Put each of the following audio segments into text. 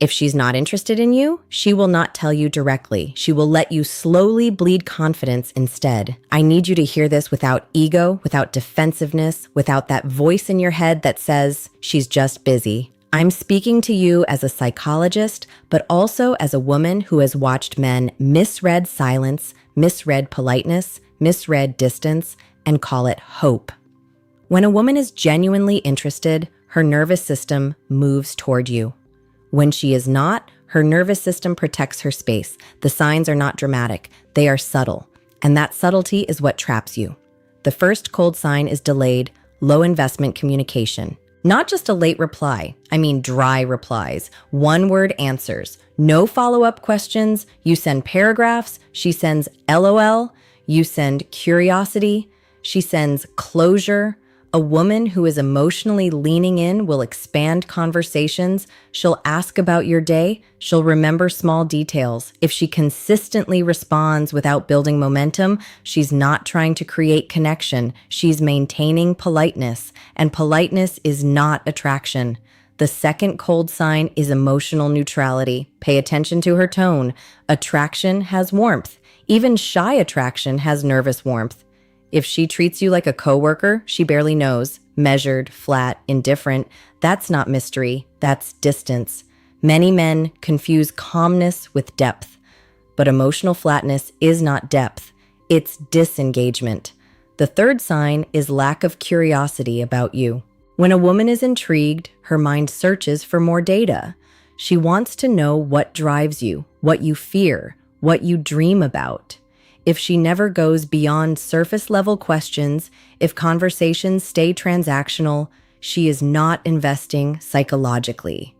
If she's not interested in you, she will not tell you directly. She will let you slowly bleed confidence instead. I need you to hear this without ego, without defensiveness, without that voice in your head that says, she's just busy. I'm speaking to you as a psychologist, but also as a woman who has watched men misread silence, misread politeness, misread distance, and call it hope. When a woman is genuinely interested, her nervous system moves toward you. When she is not, her nervous system protects her space. The signs are not dramatic, they are subtle. And that subtlety is what traps you. The first cold sign is delayed, low investment communication. Not just a late reply, I mean dry replies, one-word answers, no follow-up questions. You send paragraphs, she sends LOL, you send curiosity, she sends closure. A woman who is emotionally leaning in will expand conversations. She'll ask about your day. She'll remember small details. If she consistently responds without building momentum, she's not trying to create connection. She's maintaining politeness, and politeness is not attraction. The second cold sign is emotional neutrality. Pay attention to her tone. Attraction has warmth. Even shy attraction has nervous warmth. If she treats you like a coworker she barely knows, measured, flat, indifferent, that's not mystery, that's distance. Many men confuse calmness with depth, but emotional flatness is not depth, it's disengagement. The third sign is lack of curiosity about you. When a woman is intrigued, her mind searches for more data. She wants to know what drives you, what you fear, what you dream about. If she never goes beyond surface-level questions, if conversations stay transactional, she is not investing psychologically.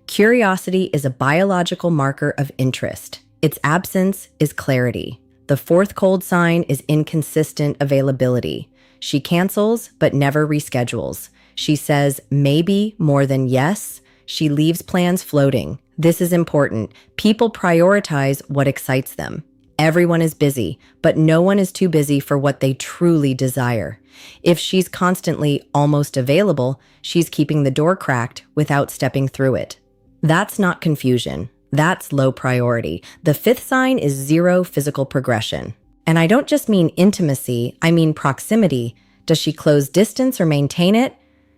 Curiosity is a biological marker of interest. Its absence is clarity. The fourth cold sign is inconsistent availability. She cancels but never reschedules. She says maybe more than yes. She leaves plans floating. This is important. People prioritize what excites them. Everyone is busy, but no one is too busy for what they truly desire. If she's constantly almost available, she's keeping the door cracked without stepping through it. That's not confusion. That's low priority. The fifth sign is zero physical progression. And I don't just mean intimacy, I mean proximity. Does she close distance or maintain it?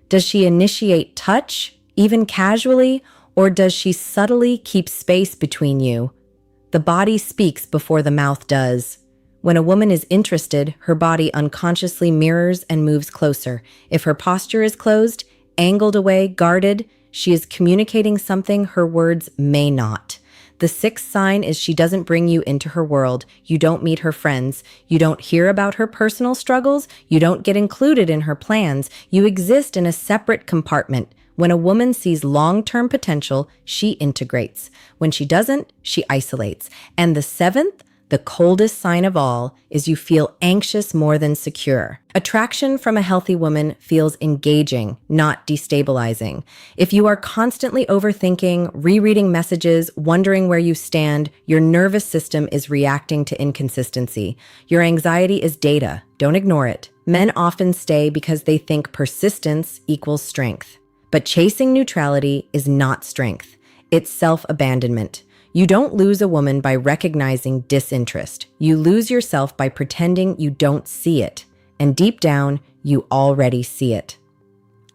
Does she initiate touch, even casually? Or does she subtly keep space between you? The body speaks before the mouth does. When a woman is interested, her body unconsciously mirrors and moves closer. If her posture is closed, angled away, guarded, she is communicating something her words may not. The sixth sign is she doesn't bring you into her world. You don't meet her friends. You don't hear about her personal struggles. You don't get included in her plans. You exist in a separate compartment. When a woman sees long-term potential, she integrates. When she doesn't, she isolates. And the seventh, the coldest sign of all, is you feel anxious more than secure. Attraction from a healthy woman feels engaging, not destabilizing. If you are constantly overthinking, rereading messages, wondering where you stand, your nervous system is reacting to inconsistency. Your anxiety is data. Don't ignore it. Men often stay because they think persistence equals strength. But chasing neutrality is not strength. It's self-abandonment. You don't lose a woman by recognizing disinterest. You lose yourself by pretending you don't see it. And deep down, you already see it.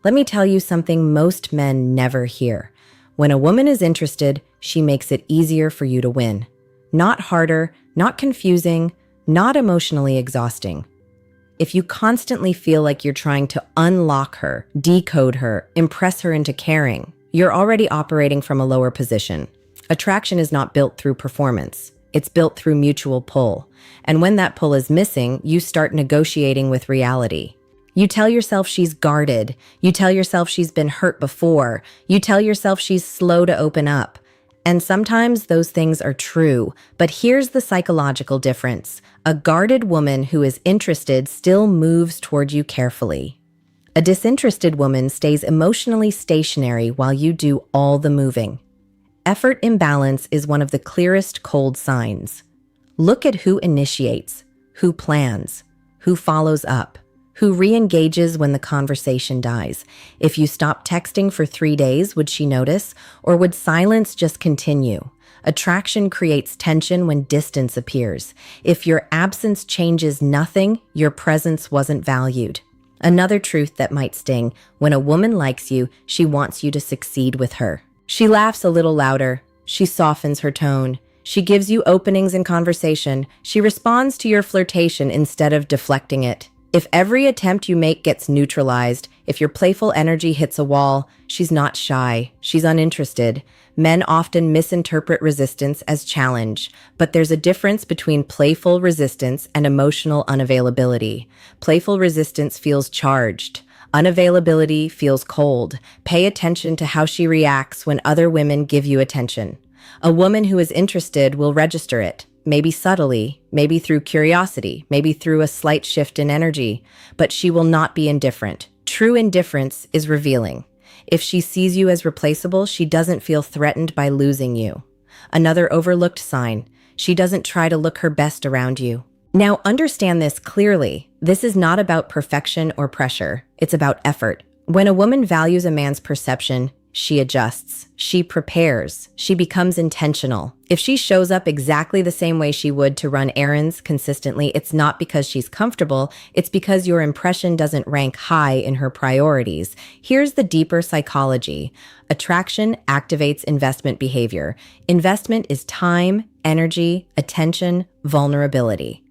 Let me tell you something most men never hear. When a woman is interested, she makes it easier for you to win. Not harder, not confusing, not emotionally exhausting. If you constantly feel like you're trying to unlock her, decode her, impress her into caring, you're already operating from a lower position. Attraction is not built through performance. It's built through mutual pull. And when that pull is missing, you start negotiating with reality. You tell yourself she's guarded. You tell yourself she's been hurt before. You tell yourself she's slow to open up. And sometimes those things are true, but here's the psychological difference. A guarded woman who is interested still moves toward you carefully. A disinterested woman stays emotionally stationary while you do all the moving. Effort imbalance is one of the clearest cold signs. Look at who initiates, who plans, who follows up, who re-engages when the conversation dies. If you stop texting for 3 days, would she notice? Or would silence just continue? Attraction creates tension when distance appears. If your absence changes nothing, your presence wasn't valued. Another truth that might sting: when a woman likes you, she wants you to succeed with her. She laughs a little louder. She softens her tone. She gives you openings in conversation. She responds to your flirtation instead of deflecting it. If every attempt you make gets neutralized, if your playful energy hits a wall, she's not shy, she's uninterested. Men often misinterpret resistance as challenge, but there's a difference between playful resistance and emotional unavailability. Playful resistance feels charged. Unavailability feels cold. Pay attention to how she reacts when other women give you attention. A woman who is interested will register it. Maybe subtly, maybe through curiosity, maybe through a slight shift in energy, but she will not be indifferent. True indifference is revealing. If she sees you as replaceable, she doesn't feel threatened by losing you. Another overlooked sign: she doesn't try to look her best around you. Now, understand this clearly. This is not about perfection or pressure. It's about effort. When a woman values a man's perception, she adjusts, she prepares, she becomes intentional. If she shows up exactly the same way she would to run errands consistently, it's not because she's comfortable, it's because your impression doesn't rank high in her priorities. Here's the deeper psychology. Attraction activates investment behavior. Investment is time, energy, attention, vulnerability.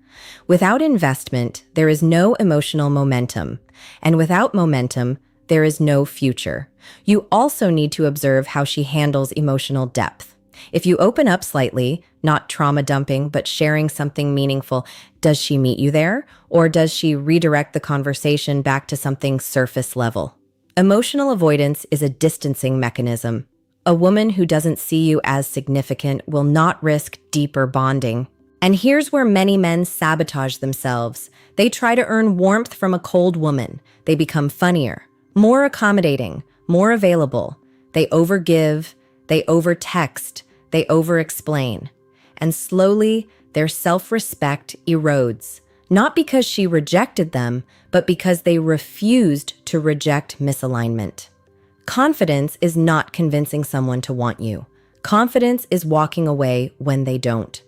Without investment, there is no emotional momentum. And without momentum, there is no future. You also need to observe how she handles emotional depth. If you open up slightly, not trauma dumping, but sharing something meaningful, does she meet you there? Or does she redirect the conversation back to something surface level? Emotional avoidance is a distancing mechanism. A woman who doesn't see you as significant will not risk deeper bonding. And here's where many men sabotage themselves. They try to earn warmth from a cold woman. They become funnier, more accommodating, more available. They overgive, they overtext, they overexplain. And slowly, their self-respect erodes. Not because she rejected them, but because they refused to reject misalignment. Confidence is not convincing someone to want you. Confidence is walking away when they don't.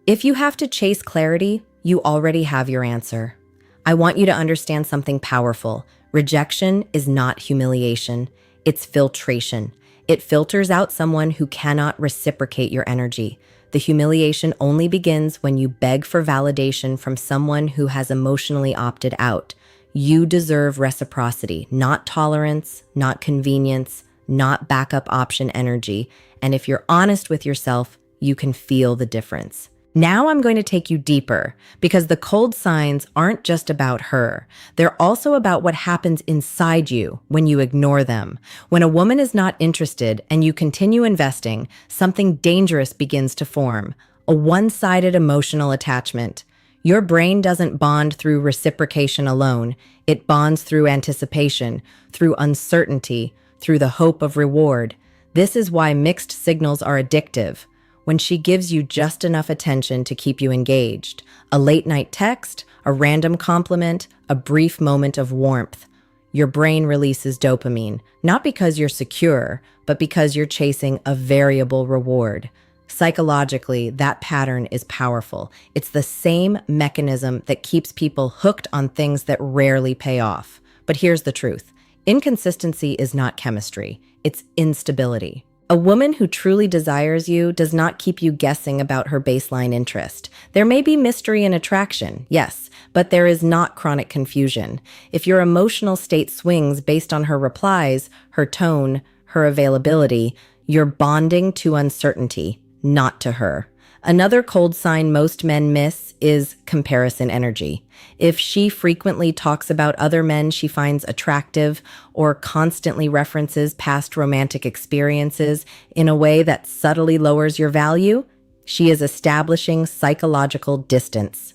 If you have to chase clarity, you already have your answer. I want you to understand something powerful. Rejection is not humiliation, it's filtration. It filters out someone who cannot reciprocate your energy. The humiliation only begins when you beg for validation from someone who has emotionally opted out. You deserve reciprocity, not tolerance, not convenience, not backup option energy. And if you're honest with yourself, you can feel the difference. Now I'm going to take you deeper, because the cold signs aren't just about her. They're also about what happens inside you when you ignore them. When a woman is not interested and you continue investing, something dangerous begins to form: a one-sided emotional attachment. Your brain doesn't bond through reciprocation alone. It bonds through anticipation, through uncertainty, through the hope of reward. This is why mixed signals are addictive. When she gives you just enough attention to keep you engaged, a late-night text, a random compliment, a brief moment of warmth, your brain releases dopamine, not because you're secure, but because you're chasing a variable reward. Psychologically, that pattern is powerful. It's the same mechanism that keeps people hooked on things that rarely pay off. But here's the truth. Inconsistency is not chemistry. It's instability. A woman who truly desires you does not keep you guessing about her baseline interest. There may be mystery and attraction, yes, but there is not chronic confusion. If your emotional state swings based on her replies, her tone, her availability, you're bonding to uncertainty, not to her. Another cold sign most men miss is comparison energy. If she frequently talks about other men she finds attractive or constantly references past romantic experiences in a way that subtly lowers your value, she is establishing psychological distance.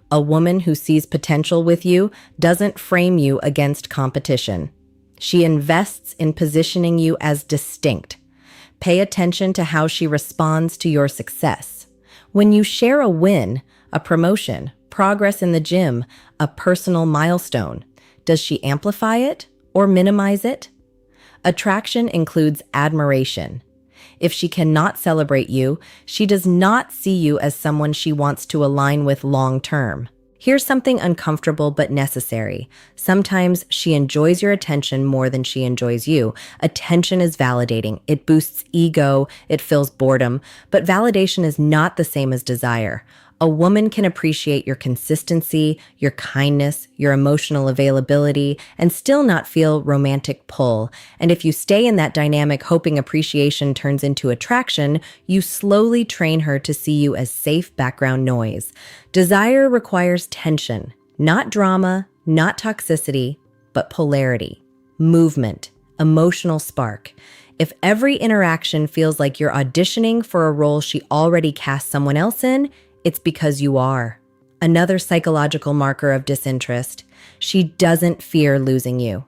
A woman who sees potential with you doesn't frame you against competition. She invests in positioning you as distinct. Pay attention to how she responds to your success. When you share a win, a promotion, progress in the gym, a personal milestone, Does she amplify it or minimize it? Attraction includes admiration. If she cannot celebrate you, she does not see you as someone she wants to align with long term. Here's something uncomfortable but necessary. Sometimes she enjoys your attention more than she enjoys you. Attention is validating. It boosts ego, it fills boredom, but validation is not the same as desire. A woman can appreciate your consistency, your kindness, your emotional availability, and still not feel romantic pull. And if you stay in that dynamic hoping appreciation turns into attraction, you slowly train her to see you as safe background noise. Desire requires tension, not drama, not toxicity, but polarity, movement, emotional spark. If every interaction feels like you're auditioning for a role she already cast someone else in, it's because you are. Another psychological marker of disinterest. She doesn't fear losing you.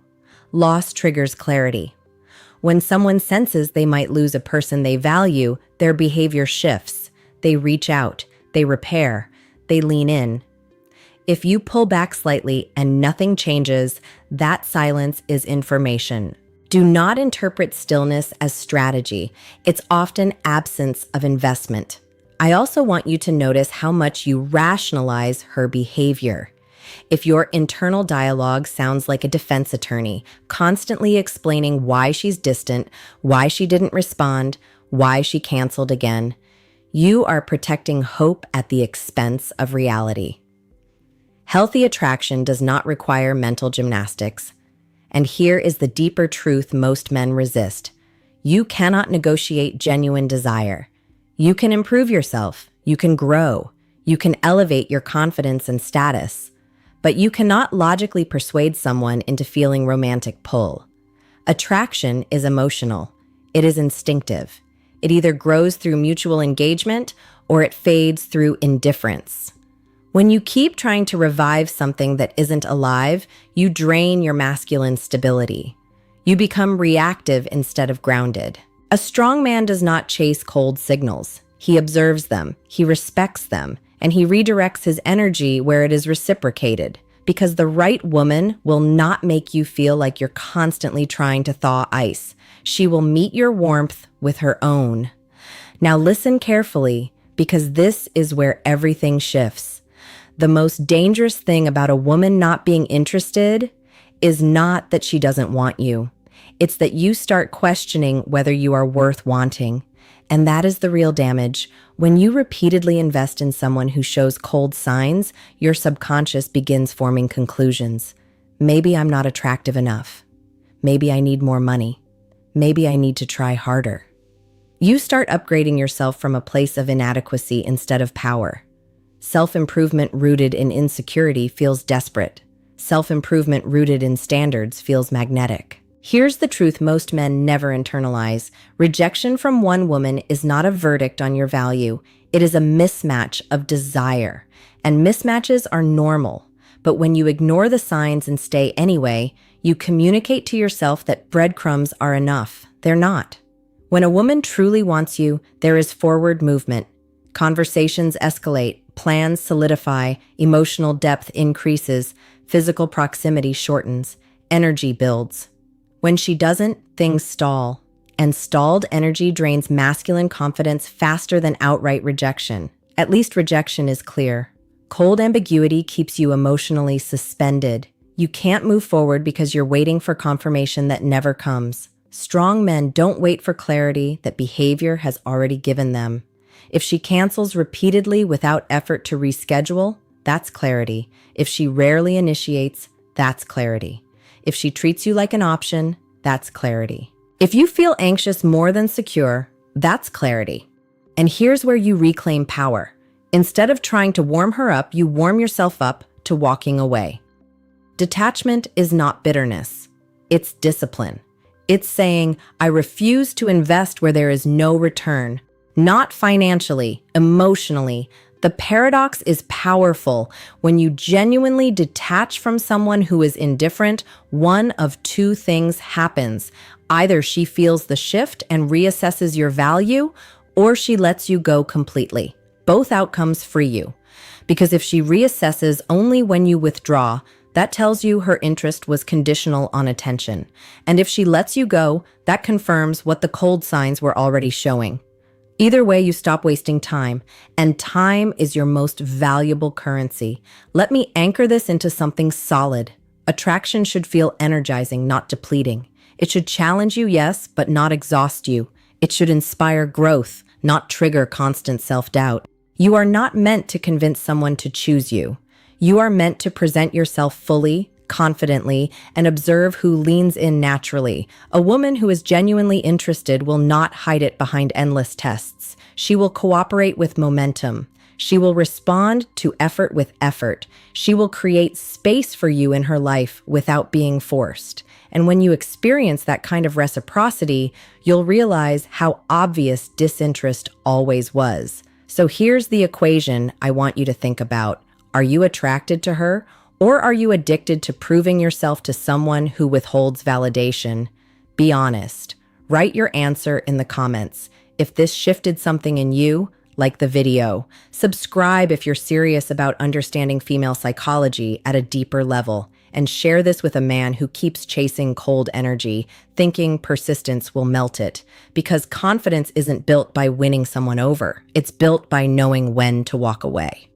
Loss triggers clarity. When someone senses they might lose a person they value, their behavior shifts. They reach out, they repair, they lean in. If you pull back slightly and nothing changes, that silence is information. Do not interpret stillness as strategy. It's often absence of investment. I also want you to notice how much you rationalize her behavior. If your internal dialogue sounds like a defense attorney, constantly explaining why she's distant, why she didn't respond, why she canceled again, you are protecting hope at the expense of reality. Healthy attraction does not require mental gymnastics. And here is the deeper truth most men resist. You cannot negotiate genuine desire. You can improve yourself, you can grow, you can elevate your confidence and status, but you cannot logically persuade someone into feeling romantic pull. Attraction is emotional. It is instinctive. It either grows through mutual engagement or it fades through indifference. When you keep trying to revive something that isn't alive, you drain your masculine stability. You become reactive instead of grounded. A strong man does not chase cold signals. He observes them, he respects them, and he redirects his energy where it is reciprocated. Because the right woman will not make you feel like you're constantly trying to thaw ice. She will meet your warmth with her own. Now listen carefully, because this is where everything shifts. The most dangerous thing about a woman not being interested is not that she doesn't want you. It's that you start questioning whether you are worth wanting. And that is the real damage. When you repeatedly invest in someone who shows cold signs, your subconscious begins forming conclusions. Maybe I'm not attractive enough. Maybe I need more money. Maybe I need to try harder. You start upgrading yourself from a place of inadequacy instead of power. Self-improvement rooted in insecurity feels desperate. Self-improvement rooted in standards feels magnetic. Here's the truth most men never internalize. Rejection from one woman is not a verdict on your value. It is a mismatch of desire. And mismatches are normal. But when you ignore the signs and stay anyway, you communicate to yourself that breadcrumbs are enough. They're not. When a woman truly wants you, there is forward movement. Conversations escalate, plans solidify, emotional depth increases, physical proximity shortens, energy builds. When she doesn't, things stall. And stalled energy drains masculine confidence faster than outright rejection. At least rejection is clear. Cold ambiguity keeps you emotionally suspended. You can't move forward because you're waiting for confirmation that never comes. Strong men don't wait for clarity that behavior has already given them. If she cancels repeatedly without effort to reschedule, that's clarity. If she rarely initiates, that's clarity. If she treats you like an option, that's clarity. If you feel anxious more than secure, that's clarity. And here's where you reclaim power. Instead of trying to warm her up, you warm yourself up to walking away. Detachment is not bitterness. It's discipline. It's saying, I refuse to invest where there is no return. Not financially, emotionally. The paradox is powerful. When you genuinely detach from someone who is indifferent, one of two things happens. Either she feels the shift and reassesses your value, or she lets you go completely. Both outcomes free you. Because if she reassesses only when you withdraw, That tells you her interest was conditional on attention. And if she lets you go, that confirms what the cold signs were already showing. Either way, you stop wasting time, and time is your most valuable currency. Let me anchor this into something solid. Attraction should feel energizing, not depleting. It should challenge you, yes, but not exhaust you. It should inspire growth, not trigger constant self-doubt. You are not meant to convince someone to choose you. You are meant to present yourself fully, confidently, and observe who leans in naturally. A woman who is genuinely interested will not hide it behind endless tests. She will cooperate with momentum. She will respond to effort with effort. She will create space for you in her life without being forced. And when you experience that kind of reciprocity, you'll realize how obvious disinterest always was. So here's the equation I want you to think about. Are you attracted to her, or are you addicted to proving yourself to someone who withholds validation? Be honest. Write your answer in the comments. If this shifted something in you, like the video. Subscribe if you're serious about understanding female psychology at a deeper level. And share this with a man who keeps chasing cold energy, thinking persistence will melt it. Because confidence isn't built by winning someone over. It's built by knowing when to walk away.